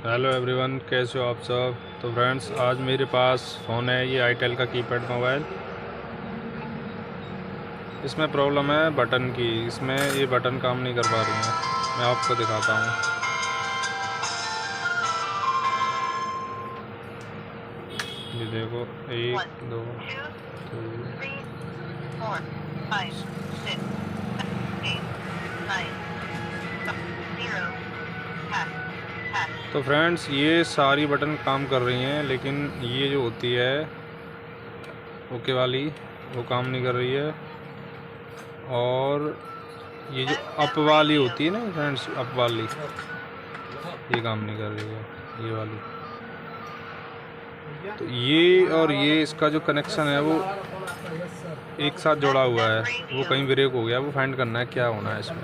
Hello everyone, कैसे हो आप सब। तो फ्रेंड्स, आज मेरे पास फ़ोन है, ये आईटेल का कीपैड मोबाइल। इसमें प्रॉब्लम है बटन की। इसमें ये बटन काम नहीं कर पा रही है। मैं आपको दिखाता हूँ। ये देखो, 1 2 3। तो फ्रेंड्स, ये सारी बटन काम कर रही हैं, लेकिन ये जो होती है ओके वाली, वो काम नहीं कर रही है। और ये जो अप वाली होती है ना फ्रेंड्स, अप वाली, ये काम नहीं कर रही है, ये वाली। तो ये और ये, इसका जो कनेक्शन है वो एक साथ जुड़ा हुआ है। वो कहीं ब्रेक हो गया, वो फाइंड करना है क्या होना है इसमें।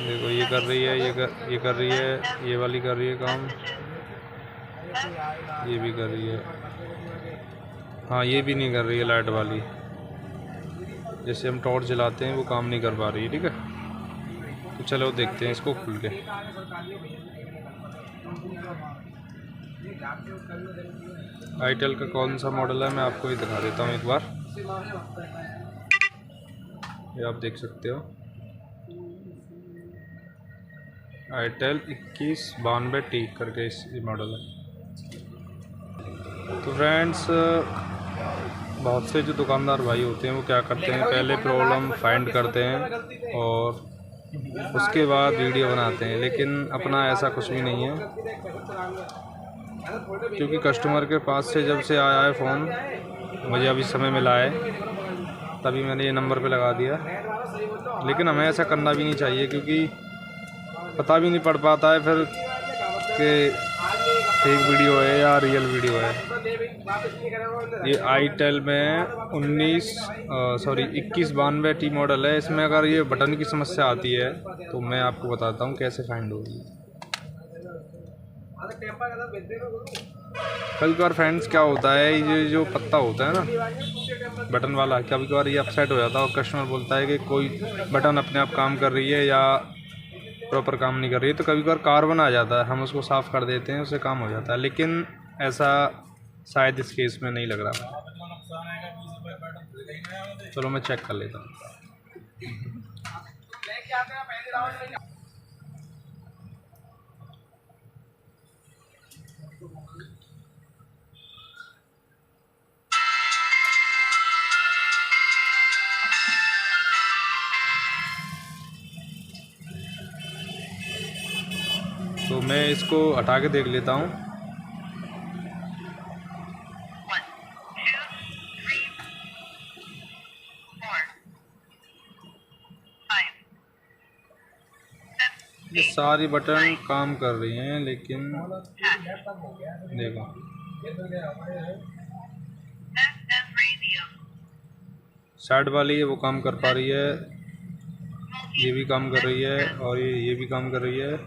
देखो, ये कर रही है, ये कर रही है, ये वाली कर रही है काम, ये भी कर रही है। हाँ, ये भी नहीं कर रही है, लाइट वाली। जैसे हम टॉर्च जलाते हैं, वो काम नहीं कर पा रही है। ठीक है, तो चलो देखते हैं इसको खुल के। आईटेल का कौन सा मॉडल है, मैं आपको ही दिखा देता हूँ एक बार। ये आप देख सकते हो, आईटेल 2192T करके इस मॉडल है। तो फ्रेंड्स, बहुत से जो दुकानदार भाई होते हैं वो क्या करते हैं, पहले प्रॉब्लम फाइंड करते हैं और उसके बाद वीडियो बनाते हैं। लेकिन अपना ऐसा कुछ भी नहीं है, क्योंकि कस्टमर के पास से जब से आया है फ़ोन, मुझे अभी समय मिला है, तभी मैंने ये नंबर पे लगा दिया। लेकिन हमें ऐसा करना भी नहीं चाहिए, क्योंकि पता भी नहीं पड़ पाता है फिर कि फेक वीडियो है या रियल वीडियो है। ये आईटेल में 2192T मॉडल है। इसमें अगर ये बटन की समस्या आती है तो मैं आपको बताता हूँ कैसे फाइंड होगी। कभी कभार फ्रेंड्स क्या होता है, ये जो पत्ता होता है ना बटन वाला, कभी कभार ये अपसेट हो जाता है और कस्टमर बोलता है कि कोई बटन अपने आप काम कर रही है या प्रॉपर काम नहीं कर रही है। तो कभी कभार कार्बन आ जाता है, हम उसको साफ़ कर देते हैं, उससे काम हो जाता है। लेकिन ऐसा शायद इस केस में नहीं लग रहा। चलो मैं चेक कर लेता हूँ। तो मैं इसको हटा के देख लेता हूँ। ये सारी बटन काम कर रही हैं, लेकिन देखो, साइड वाली है वो काम कर पा रही है, ये भी काम कर रही है, और ये भी काम कर रही है।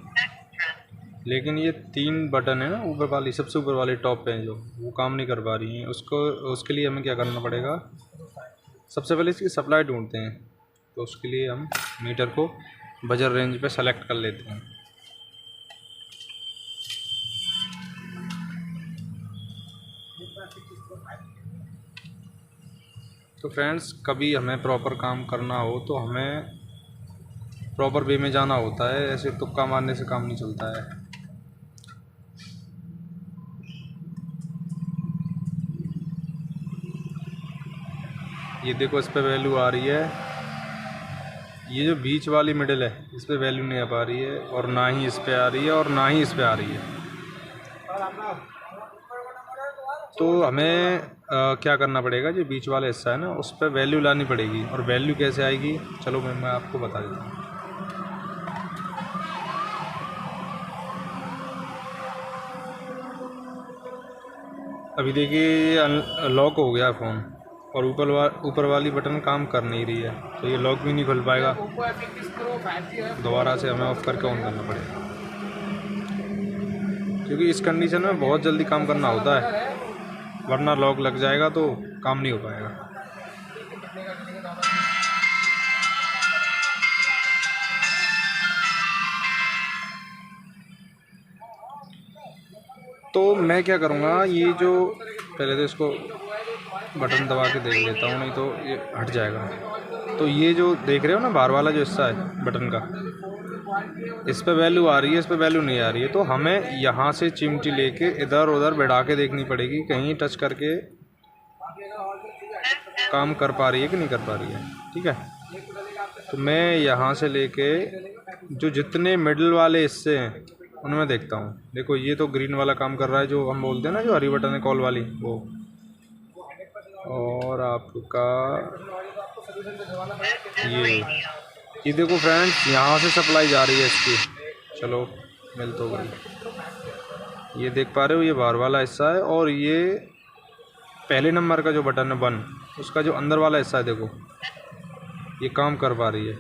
लेकिन ये 3 बटन है ना ऊपर वाली, सबसे ऊपर वाली टॉप पे जो, वो काम नहीं कर पा रही हैं। उसके लिए हमें क्या करना पड़ेगा, सबसे पहले इसकी सप्लाई ढूंढते हैं। तो उसके लिए हम मीटर को बजर रेंज पे सेलेक्ट कर लेते हैं। तो फ्रेंड्स, कभी हमें प्रॉपर काम करना हो तो हमें प्रॉपर वे में जाना होता है, ऐसे तुक्का मारने से काम नहीं चलता है। ये देखो, इस पे वैल्यू आ रही है। ये जो बीच वाली मिडिल है, इस पे वैल्यू नहीं आ पा रही है, और ना ही इस पे आ रही है, और ना ही इस पे आ रही है। तो हमें क्या करना पड़ेगा, जो बीच वाला हिस्सा है ना, उस पर वैल्यू लानी पड़ेगी। और वैल्यू कैसे आएगी, चलो मैं आपको बता देता हूँ। अभी देखिए, ये लॉक हो गया फ़ोन, और ऊपर वाली बटन काम कर नहीं रही है, तो ये लॉक भी नहीं खुल पाएगा। दोबारा से हमें ऑफ़ करके ऑन करना पड़ेगा, क्योंकि इस कंडीशन में बहुत जल्दी काम करना होता है, वरना लॉक लग जाएगा तो काम नहीं हो पाएगा। तो मैं क्या करूँगा, ये जो पहले तो इसको बटन दबा के देख लेता हूँ, नहीं तो ये हट जाएगा। तो ये जो देख रहे हो ना बाहर वाला जो हिस्सा है बटन का, इस पे वैल्यू आ रही है, इस पे वैल्यू नहीं आ रही है। तो हमें यहाँ से चिमटी लेके इधर उधर बढ़ा के देखनी पड़ेगी, कहीं टच करके काम कर पा रही है कि नहीं कर पा रही है। ठीक है, तो मैं यहाँ से लेके जो जितने मिडल वाले हिस्से हैं उनमें देखता हूँ। देखो ये तो ग्रीन वाला काम कर रहा है, जो हम बोलते हैं ना, जो हरी बटन है कॉल वाली, वो। और आपका ये देखो फ्रेंड्स, यहाँ से सप्लाई जा रही है इसकी। चलो मिल तो गई। ये देख पा रहे हो, ये बाहर वाला हिस्सा है, और ये पहले नंबर का जो बटन है 1, उसका जो अंदर वाला हिस्सा है, देखो ये काम कर पा रही है।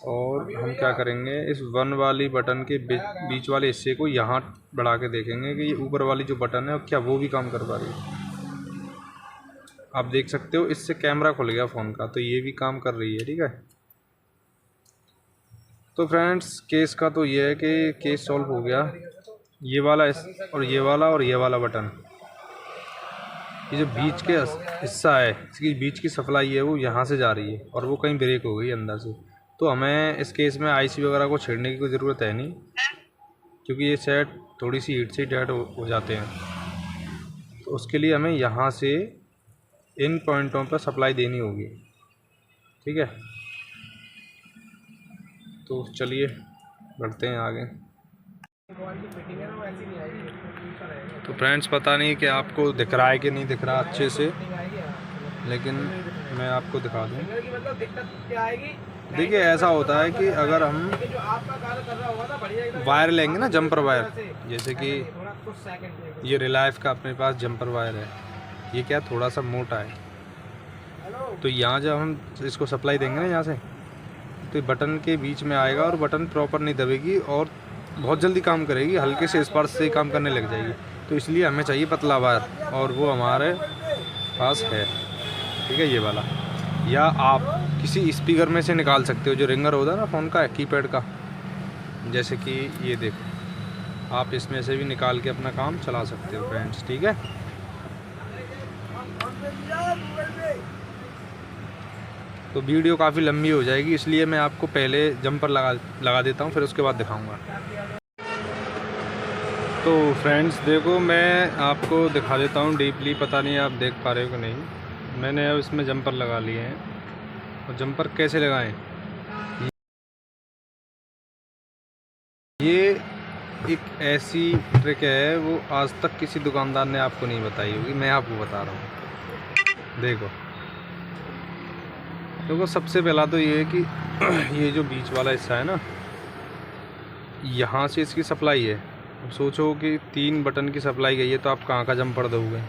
और हम क्या करेंगे, इस 1 वाली बटन के बीच वाले हिस्से को यहाँ बढ़ा के देखेंगे कि ये ऊपर वाली जो बटन है क्या वो भी काम कर पा रही है। आप देख सकते हो इससे कैमरा खुल गया फ़ोन का, तो ये भी काम कर रही है। ठीक है, तो फ्रेंड्स केस का तो ये है कि केस सॉल्व हो गया। ये वाला और ये वाला बटन, ये जो बीच के हिस्सा है, इसकी बीच की सप्लाई है वो यहाँ से जा रही है, और वो कहीं ब्रेक हो गई अंदर से। तो हमें इस केस में आईसी वगैरह को छेड़ने की कोई ज़रूरत है नहीं, क्योंकि ये सेट थोड़ी सी हीट से डेड हो जाते हैं। तो उसके लिए हमें यहाँ से इन पॉइंटों पर सप्लाई देनी होगी। ठीक है, तो चलिए बढ़ते हैं आगे। तो फ्रेंड्स पता नहीं कि आपको दिख रहा है कि नहीं दिख रहा अच्छे से, लेकिन मैं आपको दिखा दूँ। देखिए ऐसा होता है कि अगर हम वायर लेंगे ना, जंपर वायर, जैसे कि ये रिलायंस का अपने पास जंपर वायर है, ये क्या थोड़ा सा मोटा है। तो यहाँ जब हम इसको सप्लाई देंगे ना यहाँ से, तो बटन के बीच में आएगा और बटन प्रॉपर नहीं दबेगी और बहुत जल्दी काम करेगी, हल्के से स्पर्श से ही काम करने लग जाएगी। तो इसलिए हमें चाहिए पतला वायर, और वो हमारे पास है। ठीक है, ये वाला, या आप किसी स्पीकर में से निकाल सकते हो, जो रिंगर होता है ना फ़ोन का कीपैड का, जैसे कि ये देखो, आप इसमें से भी निकाल के अपना काम चला सकते हो फ्रेंड्स। ठीक है, तो वीडियो काफ़ी लंबी हो जाएगी, इसलिए मैं आपको पहले जंपर लगा देता हूँ, फिर उसके बाद दिखाऊंगा। तो फ्रेंड्स देखो, मैं आपको दिखा देता हूँ डीपली, पता नहीं आप देख पा रहे हो कि नहीं। मैंने अब इसमें जंपर लगा लिए हैं, और जंपर कैसे लगाएं, ये एक ऐसी ट्रिक है वो आज तक किसी दुकानदार ने आपको नहीं बताई होगी, मैं आपको बता रहा हूँ। देखो सबसे पहला तो ये है कि ये जो बीच वाला हिस्सा है ना, यहाँ से इसकी सप्लाई है। अब सोचो कि 3 बटन की सप्लाई गई है, तो आप कहाँ का जंपर दोगे।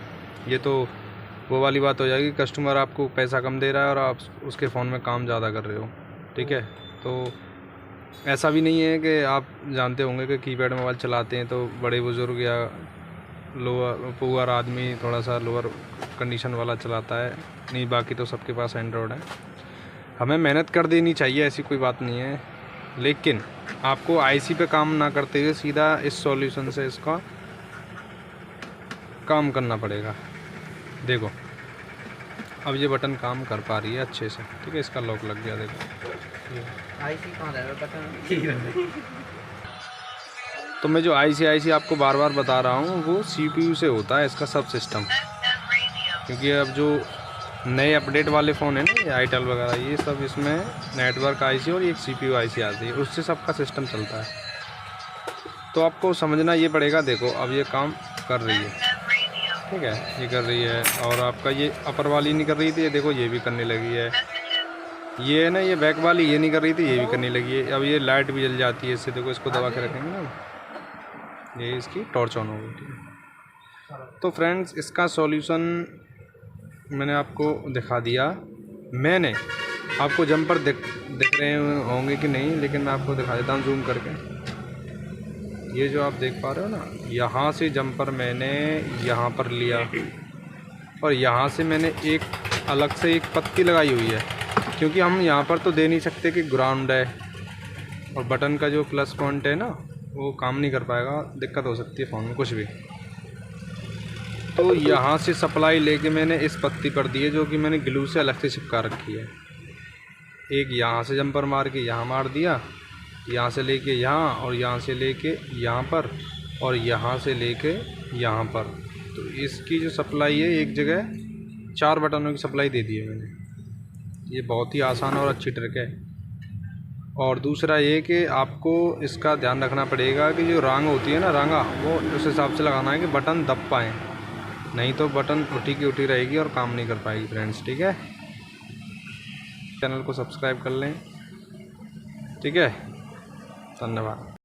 ये तो वो वाली बात हो जाएगी, कस्टमर आपको पैसा कम दे रहा है और आप उसके फ़ोन में काम ज़्यादा कर रहे हो। ठीक है, तो ऐसा भी नहीं है कि आप जानते होंगे कि कीपैड मोबाइल चलाते हैं तो बड़े बुज़ुर्ग या पुअर आदमी थोड़ा सा लोअर कंडीशन वाला चलाता है, नहीं, बाकी तो सबके पास एंड्रॉयड है। हमें मेहनत कर देनी चाहिए, ऐसी कोई बात नहीं है, लेकिन आपको आईसी पे काम ना करते हुए सीधा इस सॉल्यूशन से इसका काम करना पड़ेगा। देखो अब ये बटन काम कर पा रही है अच्छे से। ठीक है, इसका लॉक लग गया। देखो आईसी कहाँ है बटन। तो मैं जो आईसी आपको बार बार बता रहा हूँ वो सीपीयू से होता है, इसका सब सिस्टम। क्योंकि अब जो नए अपडेट वाले फ़ोन है ना, आईटेल वगैरह, ये सब इसमें नेटवर्क आईसी और एक सीपीयू आईसी आती है, उससे सबका सिस्टम चलता है। तो आपको समझना ये पड़ेगा। देखो अब ये काम कर रही है, ठीक है, ये कर रही है, और आपका ये अपर वाली नहीं कर रही थी, ये देखो ये भी करने लगी है। ये है ना, ये बैक वाली ये नहीं कर रही थी, ये भी करने लगी है। अब ये लाइट भी जल जाती है इससे। देखो इसको दबा के रखेंगे ना, ये इसकी टॉर्च ऑन हो गई। ठीक है, तो फ्रेंड्स इसका सॉल्यूशन मैंने आपको दिखा दिया। मैंने आपको जंपर दिख रहे होंगे कि नहीं, लेकिन मैं आपको दिखा देता हूँ जूम करके। ये जो आप देख पा रहे हो ना, यहाँ से जंपर मैंने यहाँ पर लिया, और यहाँ से मैंने एक अलग से एक पत्ती लगाई हुई है, क्योंकि हम यहाँ पर तो दे नहीं सकते कि ग्राउंड है, और बटन का जो प्लस पॉइंट है ना वो काम नहीं कर पाएगा, दिक्कत हो सकती है फ़ोन में कुछ भी। तो यहाँ से सप्लाई लेके मैंने इस पत्ती पर दी है, जो कि मैंने ग्लू से अलग से चिपका रखी है। एक यहाँ से जंपर मार के यहाँ मार दिया, यहाँ से लेके यहाँ, और यहाँ से लेके यहाँ पर, और यहाँ से लेके यहाँ पर। तो इसकी जो सप्लाई है, एक जगह 4 बटनों की सप्लाई दे दी है मैंने। ये बहुत ही आसान और अच्छी ट्रिक है। और दूसरा ये कि आपको इसका ध्यान रखना पड़ेगा कि जो रांग होती है ना, रांगा, वो उस हिसाब से लगाना है कि बटन दब पाएँ, नहीं तो बटन उठी की उठी रहेगी और काम नहीं कर पाएगी फ्रेंड्स। ठीक है, चैनल को सब्सक्राइब कर लें। ठीक है, धन्यवाद।